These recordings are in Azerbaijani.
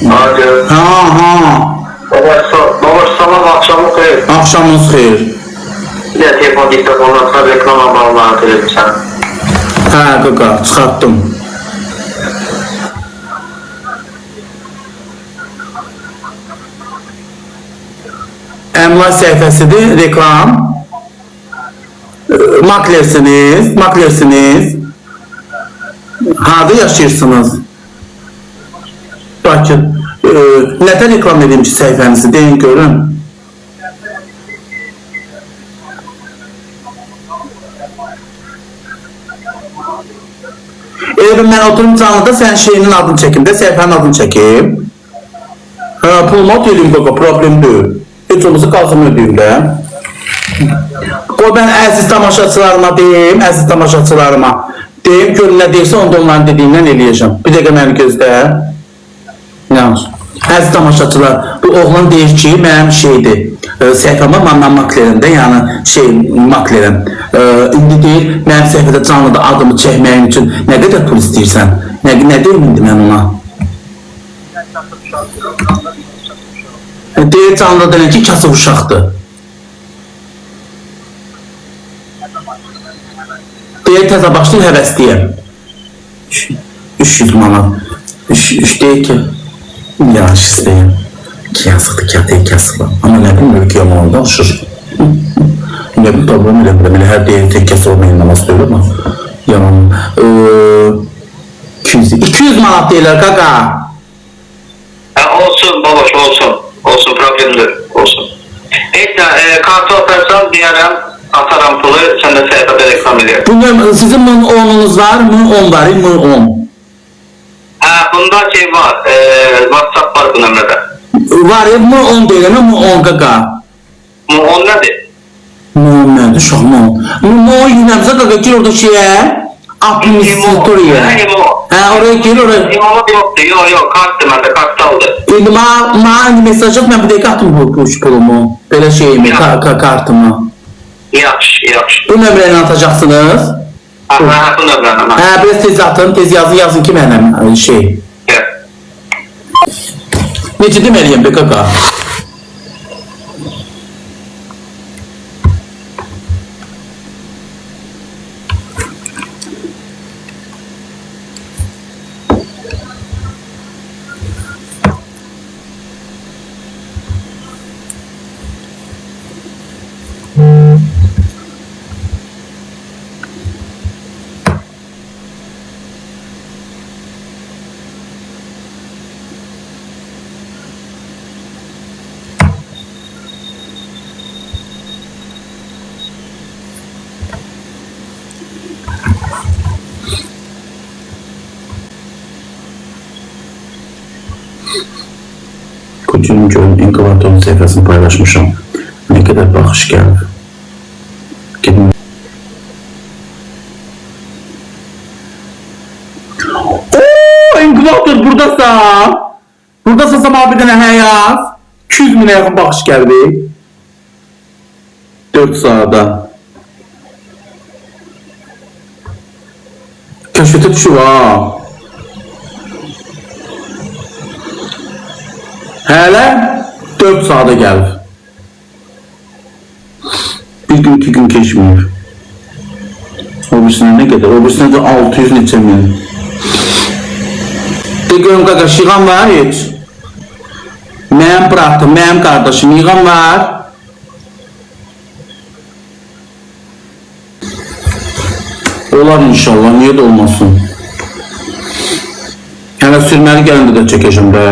Alo. Ha. Baba sabah akşamı xeyir. Axşamınız xeyir. Bir de telefon diktafonla sonra reklama bağlanı televizyon. Hə, qaqa, çıxartdım. Əmlak səhifəsidir, reklam. Maklersiniz. Harada yaşayırsınız? Bakın, nədən reklam edeyim ki səhifənizi, deyin görün. Mən oturum canlıda sən şeyinin adını çəkim də, səhifənin adını çəkim. Pulma ödəyim qaqa, problem deyil. Heç olmasa qalxımı ödəyim də. Qoy mən əziz tamaşaçılarıma deyim, deyim, görün nə deyirsə, onda onların dediyindən eləyəcəm. Bir dəqiqə məni gözlə. Yanlış. Əziz tamaşaçılar, bu oğlan deyir ki, mənim şeydir, səhifəmə Mannan Maklerində, yəni Maklerim. İndi deyir, mənim səhifədə canlıda adımı çəkməyim üçün nə qədər pul istəyirsən? Nə deyim indi mən ona? Deyir, canlıda deyir ki, kasıb uşaqdır. Deyir, təzə başlayır, həvəsliyəm. 300 manat. 3 deyir ki, yavaş istəyəm. Yazıqdır, kətəyi kasıblar. Amma nə bilmir ki, yaman danışır. Nə bilmir, problem elə bilə, hər deyir, tek kəs olmayın namaz deyir ama yaman. 200 manat deyirlər, qaqa. Olsun babaş, olsun, problemdir, olsun. Kartı atarsan deyərəm, ataram pulu, sən də səhifədə reklam edir. Sizin mı-onunuz var mı? 10 var, mı-10. Bunda şey var, WhatsApp var bu nömrədə. Var, mı-10 deyiləm, mı-10 qaqa. Mı-10 nədir? Mı-10 nədir, şah mı-10. Mı-10 yünəmsə qaqa, gir orada şeyə, administratoriya. Oraya gir, oraya. İmamı yoxdur, yox, kartdır məndə, kart aldı. İndi mənə mesaj at, mən bir dəqiqə atım bu pulumu, belə şeyimi, kartımı. Yaxşı. Bu nömrəni atacaqsınız. Bu nömrəni. Biraz tez atın, tez yazın ki mənəm şey. Necə deməliyəm be qaqa? Koçunun görün inkubatorun səhifəsini paylaşmışam. Nə qədər baxış gəlir. Gedin. Ooo, inkubator buradasan. Buradasan bir dənə həyaz. 200 minə yaxın baxış gəldi. 4 saata. Kəşfətə düşüb ha. Hələ 4 saata gəlir. Bir gün, 2 gün keçmir. O birisine nə qədər? O birisine də 600 neçə min. De görüm qaqa, yığan var heç? Mənim bıraxdım, mənim qardaşım, yığan var. Olar inşallah, niyə də olmasın? Hələ sürməli gələndə də çəkəcəm də.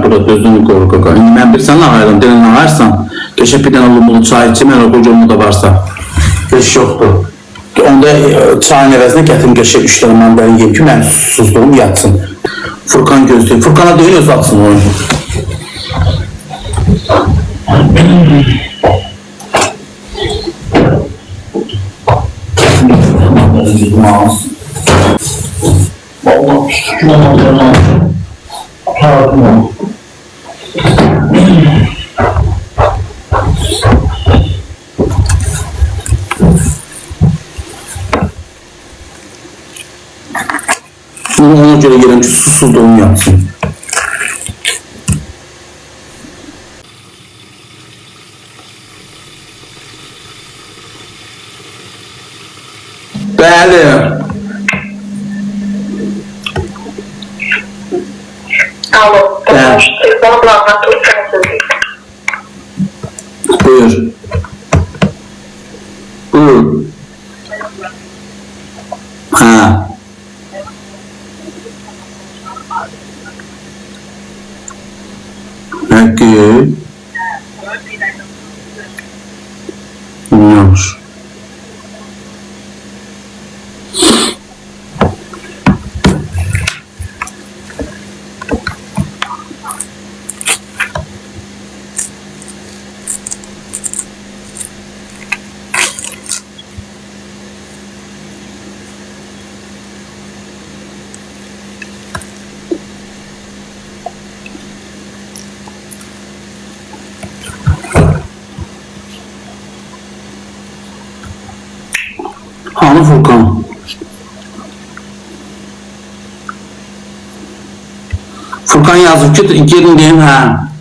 Burada düzdür qoru qaqa. İndi mən bir sənə ayırım, denən ayırsan, geçə bir dənə lumulu çay içi, mən o qocumu da varsa. Heç yoxdur. Onda çayın əvəzinə gətirim geçə 3 dənə mandalin yiyim ki, mən susuzluğum yatsın. Furkan gözləyim. Furkan'a deyil, öz atsın oyun. Vallahi küçük olmalarına tarafım oldu. Ona göre gelin ki susuzluğunu yapsın. Bəli. Alo. Evet. Telefonu kulağına tutsanız. Buyur. Buyur. Ha. Peki. Bilmiyormuş. Hanı Furkan? Furkan yazıb ki, gedin deyim, hə.